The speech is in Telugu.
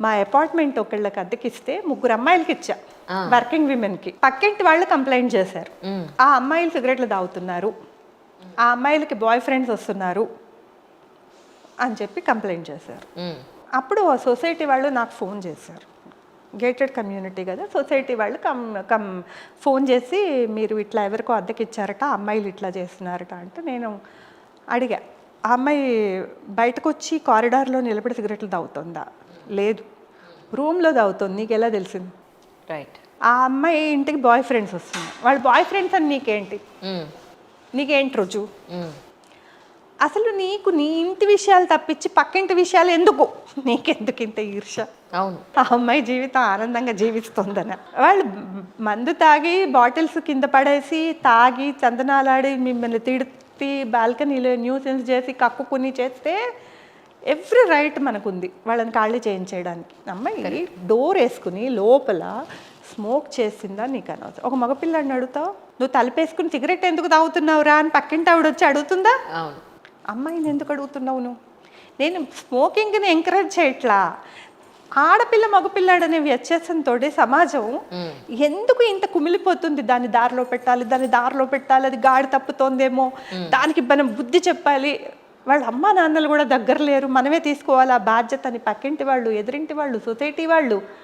మా అపార్ట్మెంట్ ఒకళ్ళకి అద్దెకిస్తే 3 అమ్మాయిలకి ఇచ్చా, వర్కింగ్ విమెన్కి. పక్కింటి వాళ్ళు కంప్లైంట్ చేశారు, ఆ అమ్మాయిలు సిగరెట్లు తాగుతున్నారు, ఆ అమ్మాయిలకి బాయ్ ఫ్రెండ్స్ వస్తున్నారు అని చెప్పి కంప్లైంట్ చేశారు. అప్పుడు ఆ సొసైటీ వాళ్ళు నాకు ఫోన్ చేశారు, గేటెడ్ కమ్యూనిటీ కదా, సొసైటీ వాళ్ళు ఫోన్ చేసి మీరు ఇట్లా ఎవరికో అద్దెకి ఇచ్చారట, అమ్మాయిలు ఇట్లా చేస్తున్నారట అంటే నేను అడిగా, ఆ అమ్మాయి బయటకు వచ్చి కారిడార్లో నిలబడి సిగరెట్లు తాగుతుందా? లేదు. రూమ్లో తాగుతుంది, నీకు ఎలా తెలిసింది? రైట్. ఆ అమ్మాయి ఇంటికి బాయ్ ఫ్రెండ్స్ వస్తున్నారు, వాళ్ళ బాయ్ ఫ్రెండ్స్ అని నీకేంటి? నీకేంటి రుజు? అసలు నీకు నీ ఇంటి విషయాలు తప్పించి పక్కింటి విషయాలు ఎందుకు? నీకెందుకు ఇంత ఈర్ష? అవును. ఆ అమ్మాయి జీవితం ఆనందంగా జీవిస్తుందన. వాళ్ళు మందు తాగి బాటిల్స్ కింద పడేసి తాగి చందనాలాడి మిమ్మల్ని తిడితే బాల్కనీలో న్యూసెన్స్ చేసి కక్కుకుని చేస్తే ఎవ్రీ రైట్ మనకుంది వాళ్ళని ఖాళీ చేయించేయడానికి. అమ్మాయి డోర్ వేసుకుని లోపల స్మోక్ చేసిందా నీకు అనవసరం. ఒక మగపిల్లాడిని అడుగుతావు, నువ్వు తలుపేసుకుని సిగరెట్ ఎందుకు తాగుతున్నావురా అని పక్కింటి ఆవిడ వచ్చి అడుగుతుందా? అవును. అమ్మాయిని ఎందుకు అడుగుతున్నావు నువ్వు? నేను స్మోకింగ్ని ఎంకరేజ్ చేయట్లా, ఆడపిల్ల మగపిల్లాడనే వ్యత్యాసంతో సమాజం ఎందుకు ఇంత కుమిలిపోతుంది? దాన్ని దారిలో పెట్టాలి, దాన్ని దారిలో పెట్టాలి, అది గాడి తప్పుతోందేమో, దానికి మనం బుద్ధి చెప్పాలి. వాళ్ళ అమ్మా నాన్నలు కూడా దగ్గర లేరు, మనమే తీసుకోవాలి ఆ బాధ్యత అని పక్కింటి వాళ్ళు, ఎదురింటి వాళ్ళు, సొసైటీ వాళ్ళు